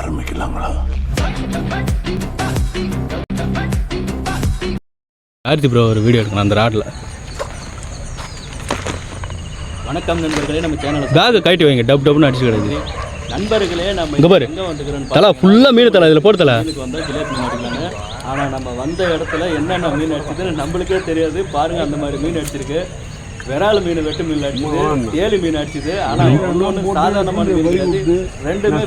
ஆரம்பிக்கலாங்களா? ஆர்த்தி ப்ரோ ஒரு வீடியோ எடுக்கணும் அந்த ராட்டில். வணக்கம் நண்பர்களே, நம்ம சேனலில் பேக்கை கட்டி வைங்க, டப் டப்னு அடிச்சு கிடக்குது. நண்பர்களே, நம்ம இங்கே பாரு எங்கே வந்துக்கிறோன்னு தலை ஃபுல்லாக மீன் தலை இதில் போட்டு தலை மீனுக்கு வந்தால் ஜிலேபி மாட்டிக்கலான்னு. ஆனால் நம்ம வந்த இடத்துல என்னென்ன மீன் அடிச்சதுன்னு நம்மளுக்கே தெரியாது. பாருங்கள், அந்த மாதிரி மீன் அடிச்சிருக்கு. விரால் மீன், வெட்டு மீன் அடிச்சுது, தேலி மீன் அடிச்சுது. ஆனால் ஒன்று சாதாரணமான மீன் கிடையாது, ரெண்டுமே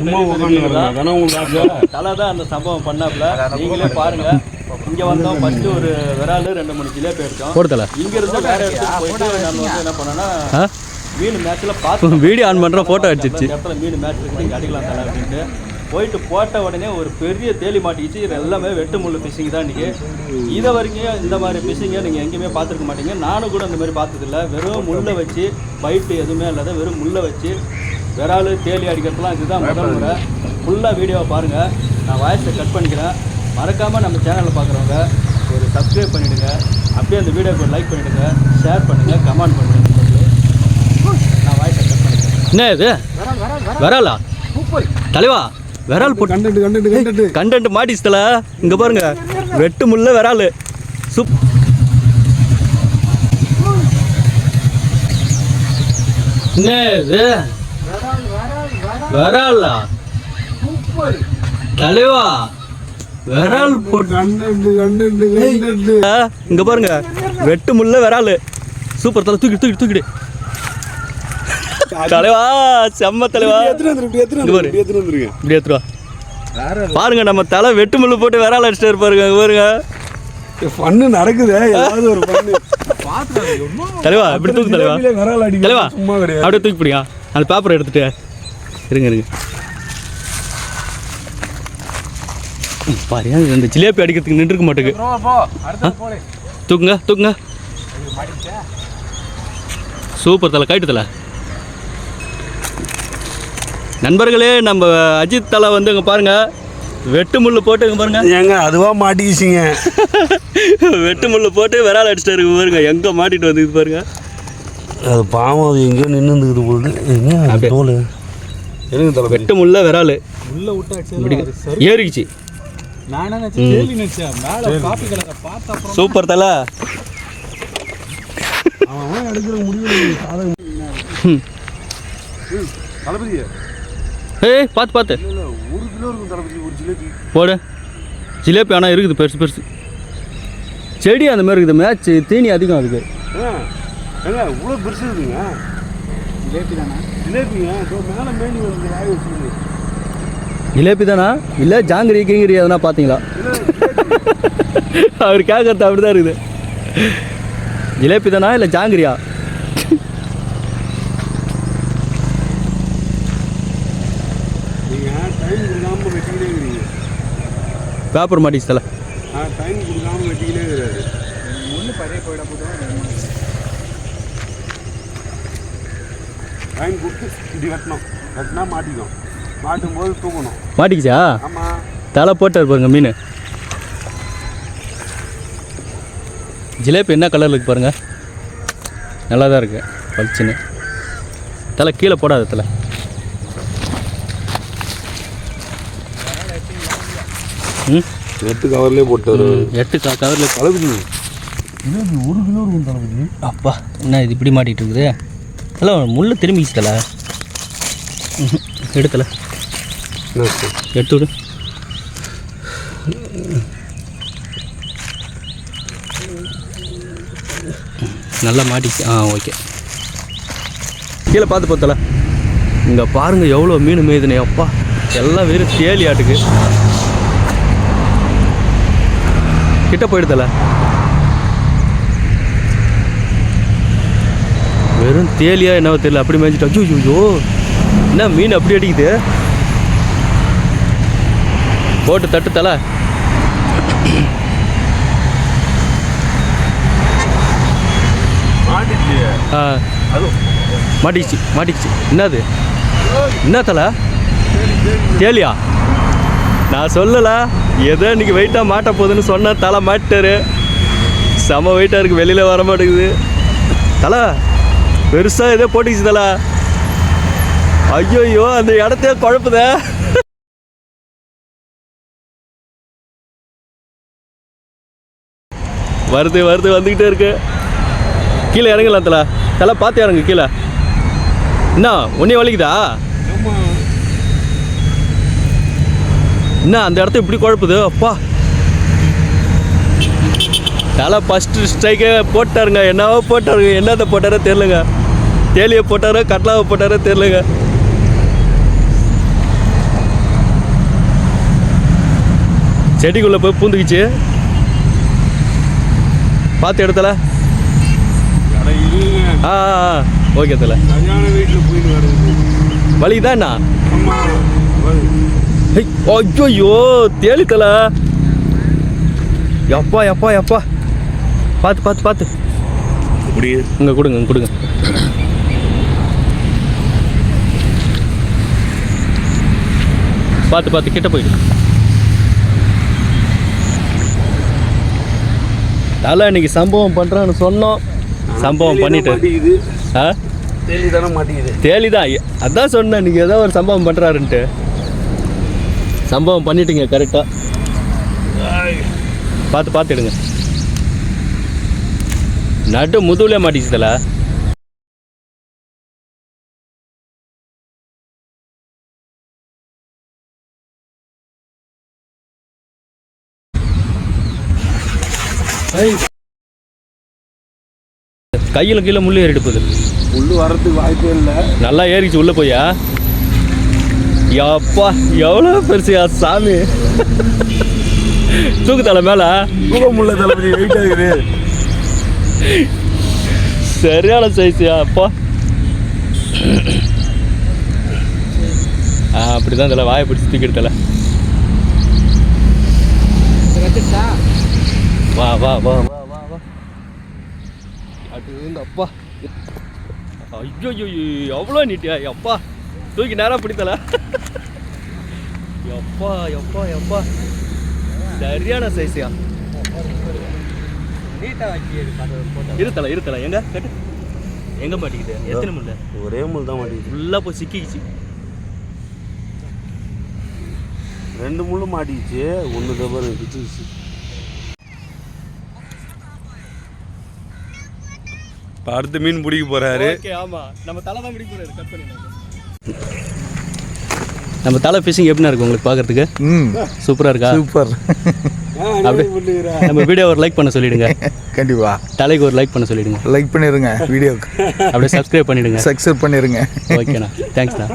தலை தான் அந்த சம்பவம் பண்ணாப்புல. நீங்களே பாருங்க. இங்கே வந்தோம், ஃபர்ஸ்ட் ஒரு விரால் 2-3 ஜிலேபி எடுத்தோம். போடுதல இங்கிருந்து வேற இடத்துக்கு போயிட்டு நம்ம வந்து என்ன பண்ணோன்னா மீன் மேட்ச்சில் பார்த்து வீடியோ ஆன் பண்ணுறோம், ஃபோட்டோ அடிச்சிச்சு. இடத்துல மீன் மேட்ச் இருக்குது, இங்கே அடிக்கலாம் தலை அப்படின்ட்டு போயிட்டு போட்ட உடனே ஒரு பெரிய தேலி மாட்டிக்கிச்சு. இது எல்லாமே வெட்டு முள் ஃபிஷிங் தான் இன்றைக்கி. இதை வரைக்கும் இந்த மாதிரி ஃபிஷிங்கை நீங்கள் எங்கேயுமே பார்த்துருக்க மாட்டீங்க. நானும் கூட இந்த மாதிரி பார்த்ததில்ல. வெறும் முள்ளை வச்சு பைட்டு எதுவுமே இல்லாத வெறும் முள்ளை வச்சு விரால் தேலி அடிக்கிறதுலாம் இதுதான் முதல் முறை. ஃபுல்லாக வீடியோவை பாருங்கள். நான் வாய்ஸை கட் பண்ணிக்கிறேன். மறக்காமல் நம்ம சேனலில் பார்க்குறவங்க ஒரு சப்ஸ்கிரைப் பண்ணிவிடுங்க. அப்படியே அந்த வீடியோக்கு ஒரு லைக் பண்ணிவிடுங்க, ஷேர் பண்ணுங்கள், கமெண்ட் பண்ணுங்கள். நான் வாய்ஸை கட் பண்ணிக்கிறேன். என்ன இது விராலா தலைவா? விரால் போட்டு கண்டென்ட் மாட்டிச்சுல. இங்கே பாருங்க, வெட்டு முள்ள விரால் சூப். என்ன இது விராலா தலைவா? விரால் போட்டு இங்கே பாருங்க, வெட்டு முள்ள விரால் சூப்பர் தலை. தூக்கிடு தலைவா, செம்ம தலைவா. இப்படி எடுத்துருவா பாருங்க, நம்ம தலை வெட்டு முள்ளு போட்டு விரால் அடிச்சுட்டு இருப்பாருங்க. பாருங்க, பண்ணு நடக்குது. ஒரு தலைவா இப்படி தூக்கு தலைவா. தலைவா அப்படியே தூக்கி பிடிங்க. அந்த பேப்பரை எடுத்துட்டு இருங்க. பாருங்க, இந்த ஜிலேபி அடிக்கிறதுக்கு நின்றுக்க மாட்டேங்குது. தூக்குங்க. சூப்பர் தலை, கைட்டு தலை. நண்பர்களே, நம்ம அஜித் தலை வந்து இங்கே பாருங்கள், வெட்டு முள்ளு போட்டு இங்கே பாருங்கள். ஏங்க அதுவாக மாட்டிக்கிச்சிங்க. வெட்டு முள்ளு போட்டு விரால் அடிச்சுட்டு இருக்கு பாருங்க. எங்கே மாட்டிட்டு வந்து இது பாருங்க. அது பாவம், அது எங்கேயோ நின்றுந்துக்குது போட்டு தோல். வெட்டு முள்ள விரால் ஏறிக்குச்சு. சூப்பர் தலை. ஏய் பார்த்து 1 கிலோ இருக்கும் தளபதி ஒரு ஜிலேபி போடு. ஜிலேபி ஆனால் இருக்குது பெருசு செடி அந்த மாதிரி இருக்குது. மேட்ச் தீனி அதிகம் அதுக்கு. ஏங்க இவ்வளோ பெருசு இருக்குங்க. ஜிலேபி தானா? ஜிலேபிங்க மேலே மேனி வந்து வாய் வச்சுருக்கு. ஜிலேபி தானா இல்லை ஜாங்கிரி கீங்கிரி எதனா பார்த்தீங்களா? அவர் கேட்கறது அப்படி தான் இருக்குது. ஜிலேபி தானா இல்லை ஜாங்கிரியா? பேப்பர் மாட்டிச்சு தலை. டைம் கொடுக்காம வெட்டிக்கிட்டே இருக்கிறாரு. ஒன்று பழைய போயிட டைம் கொடுத்து இப்படி வெட்டினா மாட்டிக்கும். மாட்டும் போது தூக்கணும். மாட்டிக்கிச்சா? ஆமாம், தலை போட்டார் பாருங்க மீன். ஜிலேபி என்ன கலரில் இருக்கு பாருங்க, நல்லா தான் இருக்கு பளிச்சுன்னு. தலை கீழே போடாத தலை. எட்டு கவர்லேயே போட்டாரு. 8 கவரில் தளபதி 1 கிலோ இருக்கும் தளபதி. அப்பா, என்ன இது இப்படி மாட்டிகிட்டு இருக்குது? தலை முள்ளு திரும்பிச்சு தலை. எடுத்தலை எடுத்து விடு. நல்லா மாட்டிச்சு. ஓகே, கீழே பார்த்து பார்த்தல. இங்கே பாருங்கள் எவ்வளோ மீன் மேய்துனே. அப்பா, எல்லாம் வெறும் தேலி ஆட்டுக்கு. கிட்ட போயிடுதல, வெறும் தேலியா என்னவோ தெரியல, அப்படி மேய்ச்சிட்டு. ஐயோ என்ன மீன் அப்படி அடிக்குது. போட்டு தட்டு தலை. மாட்டிக்கிச்சு. என்னது என்ன தலை? தேலியா? நான் சொல்லலை, ஏதோ இன்றைக்கி வெயிட்டாக மாட்ட போகுதுன்னு சொன்னால் தலை மாட்டார். செம வெயிட்டாக இருக்குது, வெளியில் வர மாட்டேங்குது தலை. பெருசாக ஏதோ போட்டுக்கிச்சு தலை. ஐயோ, அந்த இடத்தையே குழப்புதே. வருது வந்துக்கிட்டே இருக்கு. கீழே இறங்கலாம் தலை பார்த்து இறங்கு கீழே. என்ன ஒன்றே வலிக்குதா? என்ன அந்த இடத்த இப்படி குழப்புது? அப்பா தலை ஃபஸ்ட்டு ஸ்ட்ரைக்கே போட்டாருங்க. என்னவோ போட்டாருங்க. என்னத்தை போட்டாரோ தெரிலங்க. தேலியை போட்டாரோ கட்லாவை போட்டாரோ தெரிலங்க. செடிக்குள்ளே போய் பூந்துக்குச்சு. பார்த்து இடத்துல. ஓகே தலை. வீட்டில் போயிட்டு வருது வலிக்குதா என்ன? ஐயோ தேலி தலை. எப்பா பார்த்து இப்படி இங்கே கொடுங்க. பார்த்து கிட்ட போயிடு. தலை இன்னைக்கு சம்பவம் பண்ணுறான்னு சொன்னோம். சம்பவம் பண்ணிட்டு தேலி தானே மாட்டிக்குது. தேலி தான். அதான் சொன்னேன் நீங்கள் ஏதோ ஒரு சம்பவம் பண்ணுறாருன்ட்டு. சம்பவம் பண்ணிட்டீங்க கரெக்டாக. பார்த்து எடுங்க. நடு முதுகுலே மாட்டிச்சு தலை. கையில் கீழே முள்ளு ஏறிட்டு போகுது. முள்ளு வர்றதுக்கு வாய்ப்பே இல்லை. நல்லா ஏறிச்சு உள்ளே போயா. அப்பா எவ்வளோ பெருசியா சாமி. தூக்கு தலை மேலே தூக்க முள்ள தளபதி வெயிட் ஆகுது. சரியான சைஸியா அப்பா. அப்படி தான் தலை வாயை பிடிச்சி தூக்கிட்டு தலை. வா அப்பா. ஐயோ எவ்வளோ நீட்டியா அப்பா. தூக்கி நேரம் பிடித்தல. எப்பா சரியான சைஸியா. இருத்தல எங்க கட்டு எங்க மாட்டிக்கிது? எத்தனை முள்ள? ஒரே முள் தான் மாட்டிக்கிது. ஃபுல்லாக போய் சிக்கிச்சு. 2 முள்ளு மாட்டிக்கிச்சு. 1 தபர் பிச்சுச்சு. அடுத்து மீன் பிடிக்க போறாரு. ஆமா நம்ம தலை தான் பிடிக்க போறாரு. கட் பண்ணி நம்ம தலை ஃபிஷிங் எப்படின்னா இருக்கு உங்களுக்கு பார்க்கறதுக்கு? சூப்பராக இருக்கா? சூப்பர். அப்படியே நம்ம வீடியோ ஒரு லைக் பண்ண சொல்லிடுங்க. கண்டிப்பா தலைக்கு ஒரு லைக் பண்ண சொல்லிடுங்க. லைக் பண்ணிடுங்க வீடியோக்கு. அப்படியே சப்ஸ்கிரைப் பண்ணிடுங்க. சப்ஸ்கிரைப் பண்ணிடுங்க. ஓகேண்ணா, தேங்க்ஸ்ண்ணா.